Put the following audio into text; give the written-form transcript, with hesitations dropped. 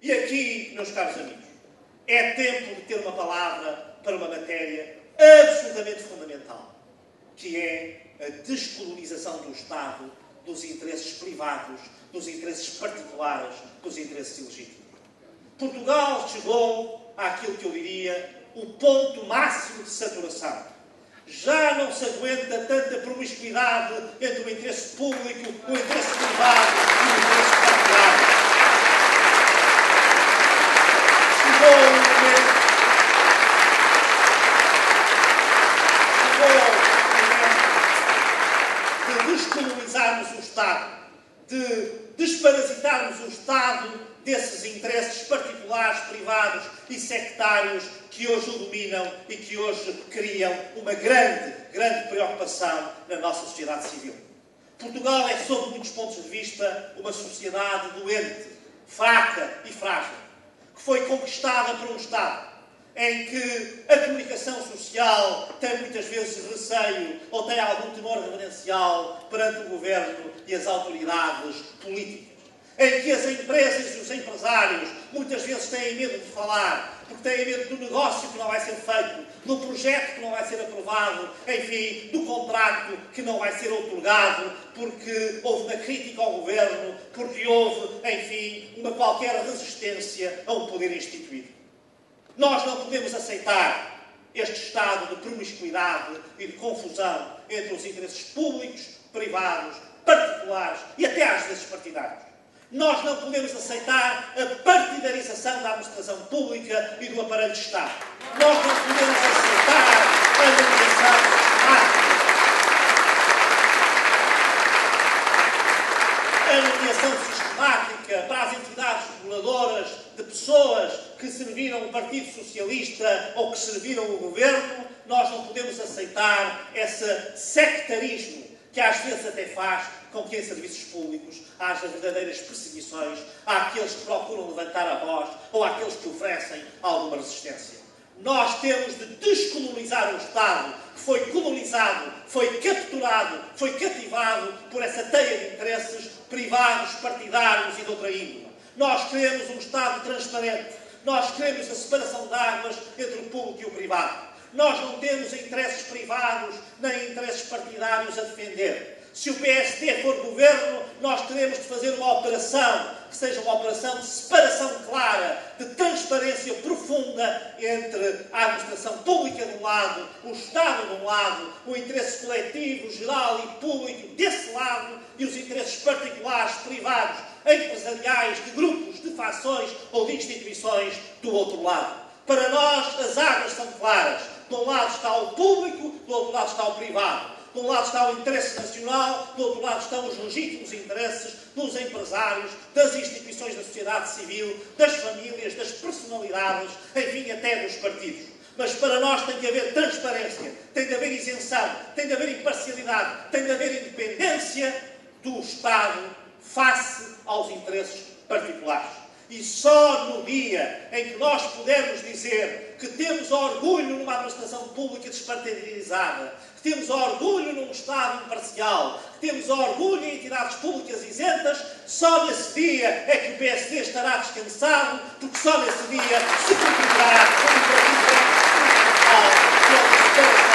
E aqui, meus caros amigos, é tempo de ter uma palavra para uma matéria absolutamente fundamental, que é a descolonização do Estado dos interesses privados, dos interesses particulares, dos interesses ilegítimos. Portugal chegou àquilo que eu diria o ponto máximo de saturação. Já não se aguenta tanta promiscuidade entre o interesse público, o interesse privado e o interesse particular. Chegou o momento de descolonizarmos o Estado, de desparasitarmos o Estado desses interesses particulares, privados e sectários que hoje o dominam e que hoje criam uma grande preocupação na nossa sociedade civil. Portugal é, sob muitos pontos de vista, uma sociedade doente, fraca e frágil, que foi conquistada por um Estado em que a comunicação social tem muitas vezes receio ou tem algum temor reverencial perante o governo e as autoridades políticas, em que as empresas e os empresários muitas vezes têm medo de falar, porque têm medo do negócio que não vai ser feito, do projeto que não vai ser aprovado, enfim, do contrato que não vai ser outorgado, porque houve uma crítica ao governo, porque houve, enfim, uma qualquer resistência a um poder instituído. Nós não podemos aceitar este estado de promiscuidade e de confusão entre os interesses públicos, privados, particulares e até às vezes partidários. Nós não podemos aceitar a partidarização da administração pública e do aparelho de Estado. Nós não podemos aceitar a nomeação sistemática. A nomeação sistemática para as entidades reguladoras de pessoas que serviram o Partido Socialista ou que serviram o governo. Nós não podemos aceitar esse sectarismo que às vezes até faz com que em serviços públicos haja verdadeiras perseguições àqueles que procuram levantar a voz ou àqueles que oferecem alguma resistência. Nós temos de descolonizar o Estado que foi colonizado, foi capturado, foi cativado por essa teia de interesses privados, partidários e de outra índole. Nós queremos um Estado transparente. Nós queremos a separação de águas entre o público e o privado. Nós não temos interesses privados nem interesses partidários a defender. Se o PSD for governo, nós teremos de fazer uma operação que seja uma operação de separação clara, de transparência profunda entre a administração pública de um lado, o Estado de um lado, o interesse coletivo, geral e público desse lado e os interesses particulares, privados, empresariais, de grupos, de fações ou de instituições do outro lado. Para nós, as águas são claras. De um lado está o público, do outro lado está o privado. De um lado está o interesse nacional, do outro lado estão os legítimos interesses dos empresários, das instituições da sociedade civil, das famílias, das personalidades, enfim, até dos partidos. Mas para nós tem de haver transparência, tem de haver isenção, tem de haver imparcialidade, tem de haver independência do Estado face aos interesses particulares. E só no dia em que nós pudermos dizer que temos orgulho numa administração pública despartidarizada, que temos orgulho num Estado imparcial, que temos orgulho em entidades públicas isentas, só nesse dia é que o PSD estará descansado, porque só nesse dia se cumprirá o imperativo